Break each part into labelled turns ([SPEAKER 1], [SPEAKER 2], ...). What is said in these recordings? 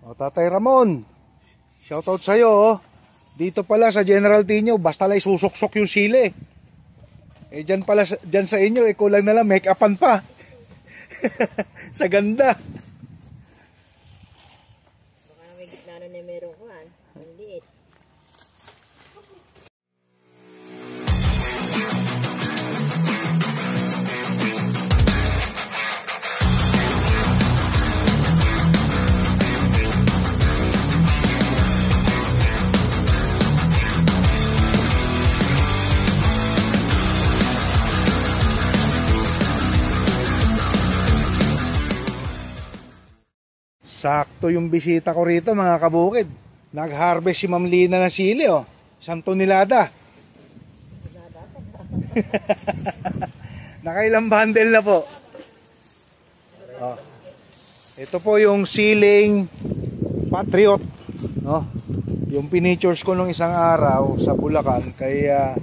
[SPEAKER 1] O, Tatay Ramon, shoutout sa'yo, oh. Dito pala sa General Tino, basta lang isusuksok yung sili. Eh, dyan pala, dyan sa inyo, eh, kulang na lang, make-upan pa. Sa ganda.
[SPEAKER 2] Baka may gitna na meron ko, han. Ang liit.
[SPEAKER 1] Sakto yung bisita ko rito, mga kabukid. Nag-harvest si Ma'am Lina ng sili, oh. 1 tonelada. Nakailang bundle na po. Oh. Ito po yung siling Patriot, no? Yung pinictures ko nung isang araw sa Bulacan. Kaya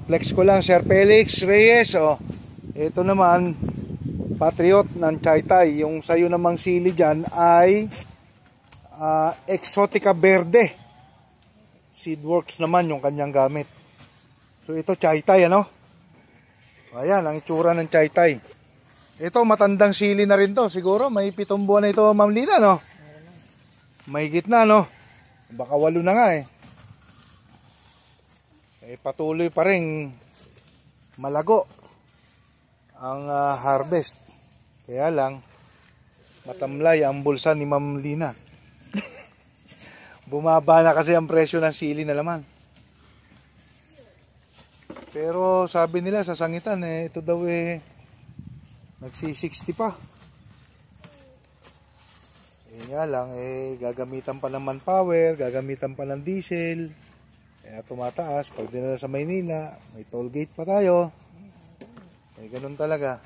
[SPEAKER 1] flex ko lang, Sir Felix Reyes, oh. Ito naman Patriot ng Chaytay. Yung sayo namang sili dyan ay Exotica Verde. Seedworks naman yung kanyang gamit. So ito Chaytay, ano? Ayan ang itsura ng Chaytay. Ito matandang sili na rin to. Siguro may 7 buwan na ito, Ma'am Lina, no? May gitna, no? Baka 8 na nga, eh. Eh patuloy pa rin malago ang harvest. Kaya lang, matamlay ang bulsa ni Ma'am Lina. Bumaba na kasi ang presyo ng sili na laman. Pero sabi nila sa sangitan, eh, ito daw eh, nagsi-60 pa. Eh nga lang, eh, gagamitan pa ng manpower, gagamitan pa ng diesel. Kaya tumataas. Pag dinala sa Maynila, may toll gate pa tayo. Eh, ganun talaga.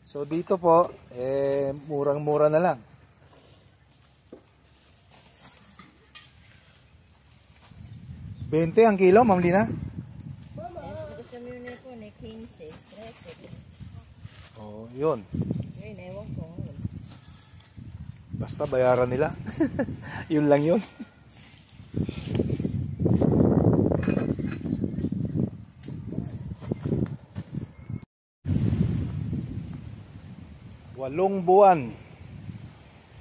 [SPEAKER 1] So dito po, eh, murang-mura na lang. $20 ang kilo, Ma'am Lina?
[SPEAKER 2] Gusto nyo na po, 15, 13.
[SPEAKER 1] Oh, yun.
[SPEAKER 2] Yun, ewan ko.
[SPEAKER 1] Basta bayaran nila. Yun lang yun. Walong buwan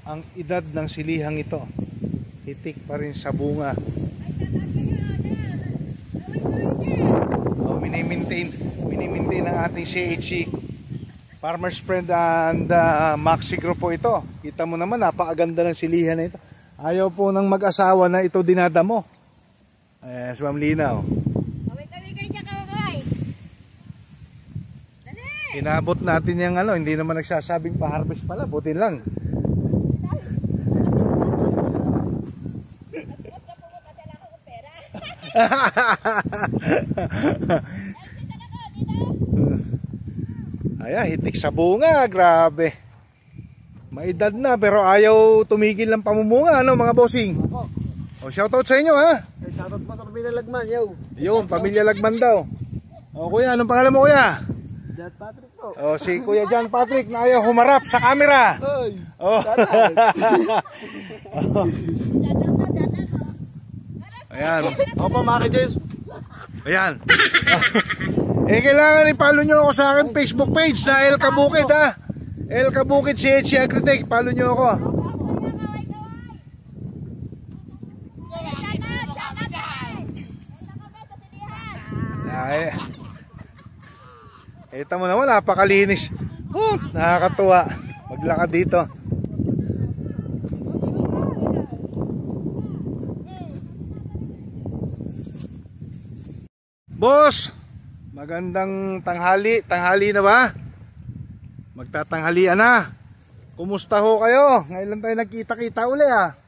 [SPEAKER 1] ang edad ng silihang ito. Hitik pa rin sa bunga. Minimaintain ang ating CHC Farmers Friend and Maxi Group po ito. Kita mo naman, napakaganda ng silihan na ito. Ayaw po ng mag-asawa na ito dinadamo. Si Ma'am Lina, oh. Inabot natin yung ano, hindi naman nagsasabing pa-harvest pala, butin lang. Ayan, hitik sa bunga, grabe. May edad na pero ayaw tumigil ng pamumunga, ano mga bossing? O, shoutout sa inyo, ha?
[SPEAKER 3] Shoutout mo sa Pamilya Lagman, yo.
[SPEAKER 1] Yung, Pamilya Lagman daw. O kuya, anong pangalan mo kuya?
[SPEAKER 3] John Patrick po.
[SPEAKER 1] O, si Kuya John Patrick na ayaw humarap sa camera.
[SPEAKER 3] Oy,
[SPEAKER 1] oh. Ayan.
[SPEAKER 3] ako pa, Maki James.
[SPEAKER 1] Ayan. Eh, kailangan i-follow nyo ako sa aking Facebook page na El Kabukid, ha? El Kabukid CHC Agritech. Follow nyo ako. Ay. Ito mo naman, napakalinis. Nakakatuwa. Maglakad dito. Boss, magandang tanghali. Tanghali na ba? Magtatanghalian na. Kumusta ho kayo? Ngayon lang tayo nagkita-kita uli, ha?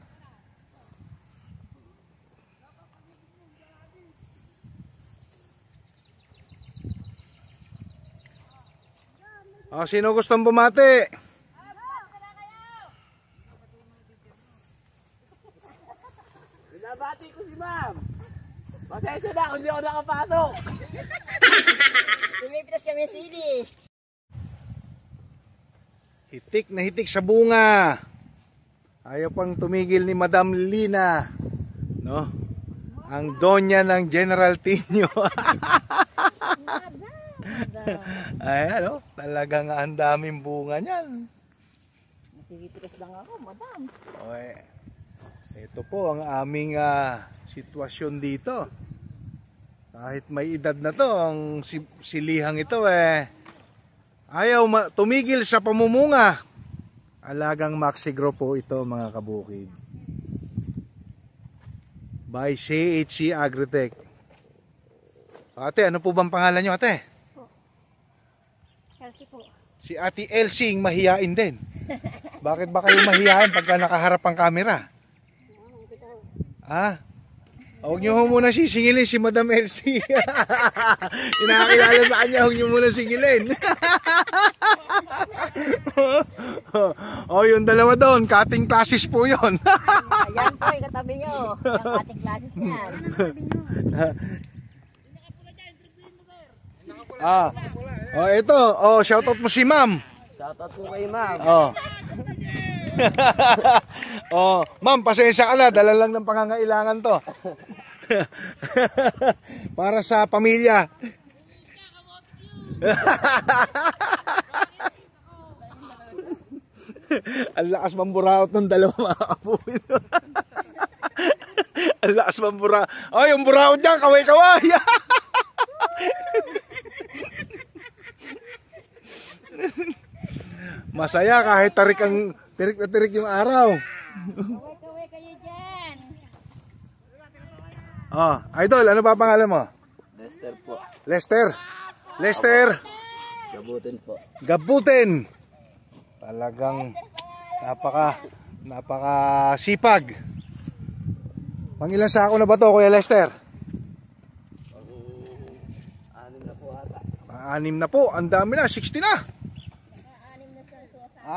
[SPEAKER 1] O, sino gustong bumati?
[SPEAKER 3] Binabati ko si ma'am. Pasensya na kung hindi ako nakapasok.
[SPEAKER 2] Tumipitas kami sili.
[SPEAKER 1] Hitik na hitik sa bunga. Ayaw pang tumigil ni Madam Lina, no? Ang donya ng General Tinio. Ay, ano? Talagang ang daming bunga niyan.
[SPEAKER 2] Matitikas lang ako, madam.
[SPEAKER 1] Okay. Ito po ang aming sitwasyon dito. Kahit may edad na to, ang silihang ito ayaw tumigil sa pamumunga. Alagang Maxigro po ito, mga kabukid. By CHC Agritech. Ate, ano po bang pangalan nyo, ate?
[SPEAKER 2] Elsie po.
[SPEAKER 1] Si Ate Elsie, mahiyain din. Bakit ba kayo mahiyain pagka nakaharap ang camera? Ah? Huwag nyo muna sisingilin si Madam Elsie. Inakakilala sa kanya, huwag nyo muna singilin. Yung dalawa doon, cutting classes po yun.
[SPEAKER 2] Ayan po, katabi nyo. Yung ating classes yan.
[SPEAKER 1] Ito. Shoutout mo si ma'am.
[SPEAKER 3] Shoutout po kay ma'am.
[SPEAKER 1] Ma'am, pasensya ka na. Dala lang ng pangangailangan to. Para sa pamilya. Ang lakas mamburaot ng dalawa mga kapuin. Ang lakas mamburaot. Yung buraot dyan, kaway-kaway. Masaya kahit tirik na tirik yung araw.
[SPEAKER 2] Kaway-kaway kayo dyan.
[SPEAKER 1] Idol, ano pa pangalan mo?
[SPEAKER 3] Lester po.
[SPEAKER 1] Lester.
[SPEAKER 3] Gabutin po.
[SPEAKER 1] Gabutin. Talagang napaka sipag. Pangilan sako na ba to, Kuya Lester?
[SPEAKER 3] 6 na po ata.
[SPEAKER 1] 6 na po, ang dami na, 60 na. 6.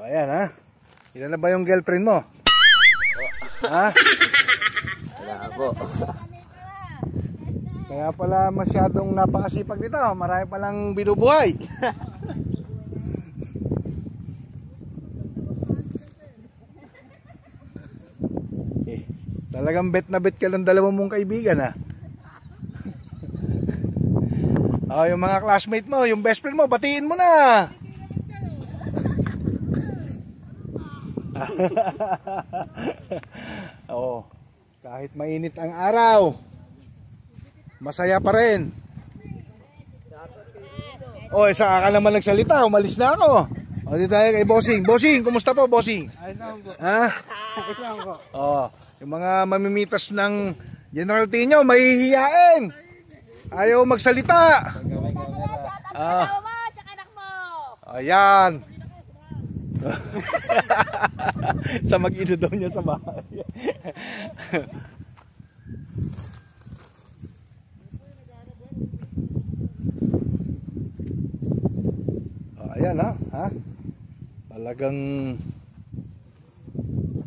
[SPEAKER 1] Ayan ha. Ilan na ba yung girlfriend mo? Ha?
[SPEAKER 3] Wala po.
[SPEAKER 1] Kaya pala masyadong napakasipag dito. Marami palang binubuhay. Talagang bet na bet ka ng dalawa mong kaibigan ha. Yung mga classmate mo, yung best friend mo, batiin mo na. Kahit mainit ang araw, masaya pa rin. Saka ka naman nagsalita, umalis na ako. Dito tayo kay Bossing. Bossing, kumusta po, Bossing?
[SPEAKER 3] Ayos lang po.
[SPEAKER 1] Ha?
[SPEAKER 3] Ayos lang po.
[SPEAKER 1] Yung mga mamimitas ng General Tinio, mahihiyain. Ayaw magsalita. Ayan. Sa mag-ino daw niya sa bahay. Ayan ha? Talagang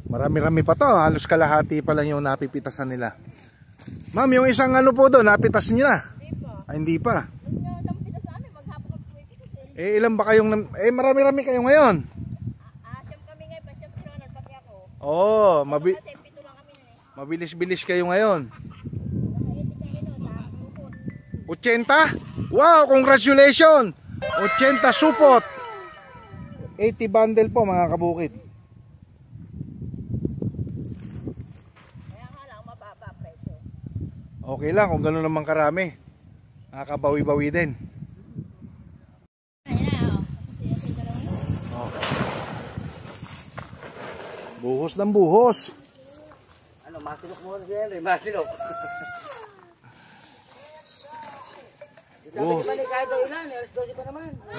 [SPEAKER 1] marami-rami pa to. Halos kalahati pa lang yung napipitasan nila. Ma'am, yung isang ano po doon, napitas niyo na? Hindi pa. Ilan ba kayong marami-rami kayo ngayon?
[SPEAKER 2] Siyam kami ngayon, siyam sila nagpaki ako.
[SPEAKER 1] Mabilis-bilis kayo ngayon. 80? Wow, congratulations! 80 supot. 80 bundle po mga kabukid.
[SPEAKER 2] Kaya nga lang, mababa presyo.
[SPEAKER 1] Okay lang kung gano'n naman karami. Nakakabawi-bawi din. Buhos ng buhos.
[SPEAKER 3] Masilok mo siya rin, masilok.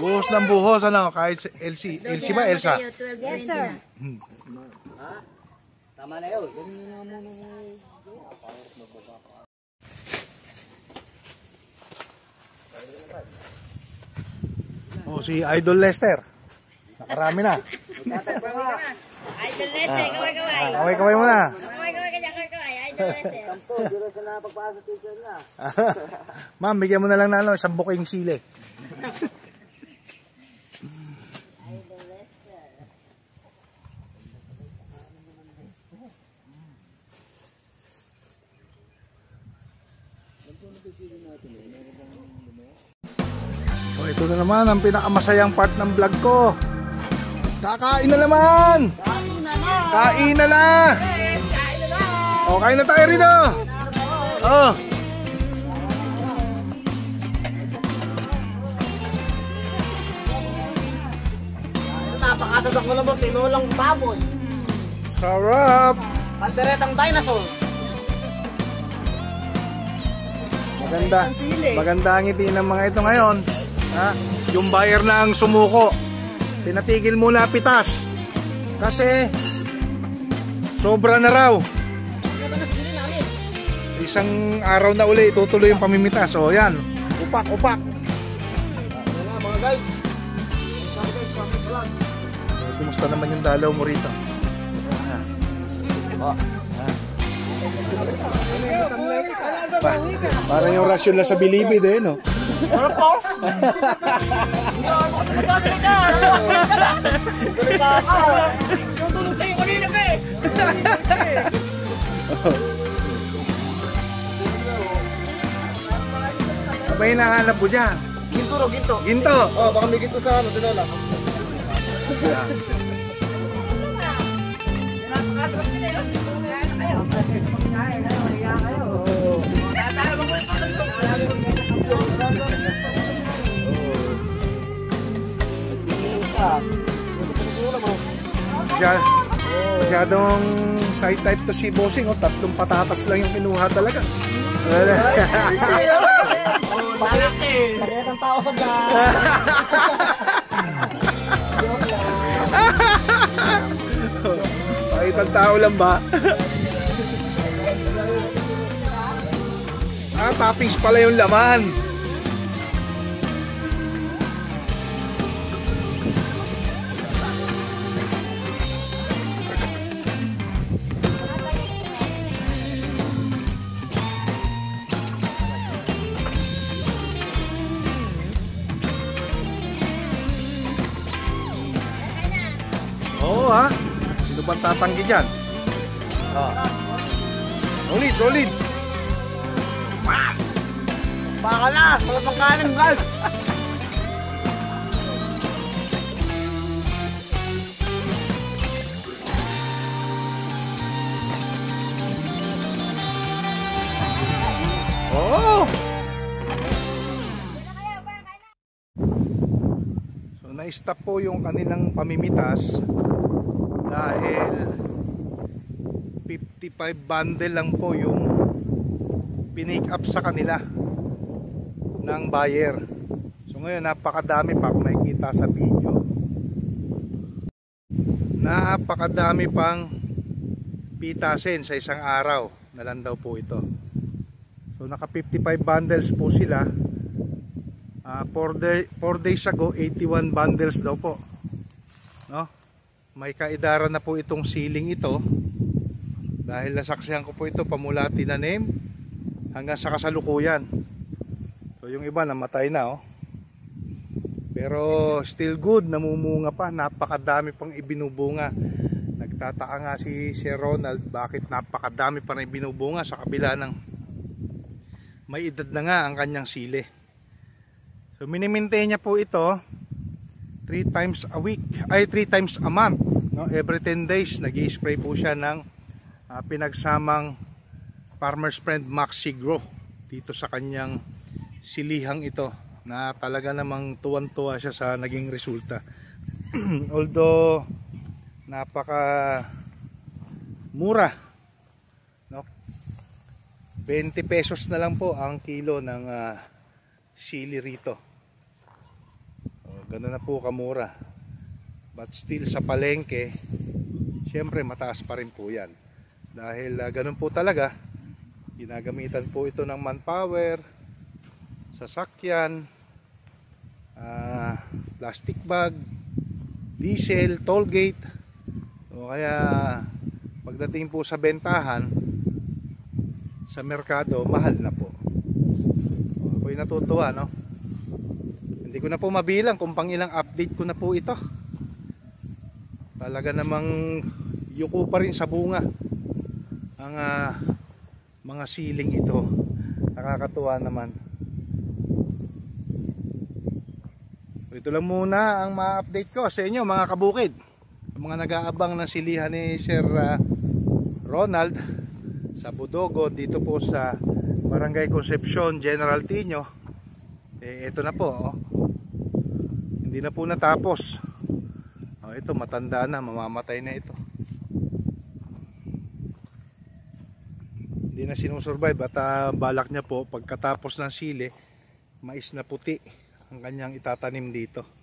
[SPEAKER 1] Buhos ng buhos, kahit LC. LC ba, Elsa?
[SPEAKER 2] Yes, sir.
[SPEAKER 3] Tama na yun.
[SPEAKER 1] Si Idol Lester. Nakarami na.
[SPEAKER 2] Idol Lester, kaway-kaway.
[SPEAKER 1] Kaway-kaway mo na.
[SPEAKER 2] Kaway-kaway ka dyan, kaway-kaway. Idol Lester.
[SPEAKER 3] Kampo, dito sa napagpasa teacher niya.
[SPEAKER 1] Ma'am, bigyan mo na lang na isang buking sili. So ito na naman ang pinakamasayang part ng vlog ko. Kakain na naman! Kain na na!
[SPEAKER 3] Yes, kain na lang!
[SPEAKER 1] O, kain na tayo rito! Oh!
[SPEAKER 3] Napakasadok mo naman, tinulang baboy.
[SPEAKER 1] Sarap!
[SPEAKER 3] Kalderetang dinosaur.
[SPEAKER 1] Maganda. Maganda ang ngiti ng mga ito ngayon. Ha? Yung buyer na ang sumuko. Pinatigil muna pitas. Kasi sobra na raw. Isang araw na uli itutuloy yung pamimitas. O yan. Upak, upak.
[SPEAKER 3] Ano na mga guys?
[SPEAKER 1] Kumusta naman yung dalaw mo rito? Parang yung rasyon lang sa bilibid eh, no?
[SPEAKER 3] Ano po? Yung tulog sa'yo kanina pa eh!
[SPEAKER 1] Ano ba hinahanap mo dyan?
[SPEAKER 3] Ginto ro, ginto.
[SPEAKER 1] Ginto!
[SPEAKER 3] Oh, baka may ginto sa ano, tinola.
[SPEAKER 1] Masyadong side type to si Bossing, oh, 3 patatas lang yung kinuha talaga.
[SPEAKER 3] Malaki! Parehas ang tao sa vlog.
[SPEAKER 1] Pakitang tao lang ba? Toppings pala yung laman. Oo ha? Sino bang tatanggi dyan? Solid, solid.
[SPEAKER 3] Baka na! Wala pang kanin, guys!
[SPEAKER 1] Oh! So na-stop po yung kanilang pamimitas dahil 55 bundle lang po yung pinick up sa kanila ng buyer. So ngayon napakadami pa, kung makikita sa video, napakadami pang pitasin sa isang araw na lang daw po ito. So naka 55 bundles po sila. 4 days ago 81 bundles daw po, no? May kaidara na po itong ceiling ito dahil nasaksihan ko po ito pamula tinanim hanggang sa kasalukuyan. So yung iba namatay na, oh. Pero still good, namumunga pa, napakadami pang ibinubunga. Nagtataka nga si Sir Ronald bakit napakadami pa na ibinubunga sa kabila ng may edad na nga ang kanyang sili. So minimaintain niya po ito 3 times a week, ay 3 times a month, no? Every 10 days nag-i-spray po siya ng pinagsamang Farmer's Friend Maxi Grow dito sa kanyang silihang ito, na talaga namang tuwan-tuwa siya sa naging resulta. Although napaka mura, no? 20 pesos na lang po ang kilo ng sili rito. Gano'n na po kamura. But still sa palengke, syempre mataas pa rin po yan. Dahil ganun po talaga, ginagamitan po ito ng manpower, sasakyan, plastic bag, diesel, toll gate. So, kaya pagdating po sa bentahan sa merkado, mahal na po. Ako'y natutuwa, no? Hindi ko na po mabilang kung pang ilang update ko na po ito. Talaga namang yuko pa rin sa bunga ang mga siling ito. Nakakatuwa naman. Ito lang muna ang ma-update ko sa inyo mga kabukid. Mga nag-aabang ng silihan ni Sir Ronald sa Budogo dito po sa Barangay Concepcion, General Tino. Ito na po, oh. Hindi na po natapos. Ito matanda na, mamamatay na ito. Hindi na sinusurvive at balak niya po pagkatapos ng sili, mais na puti ang kanyang itatanim dito.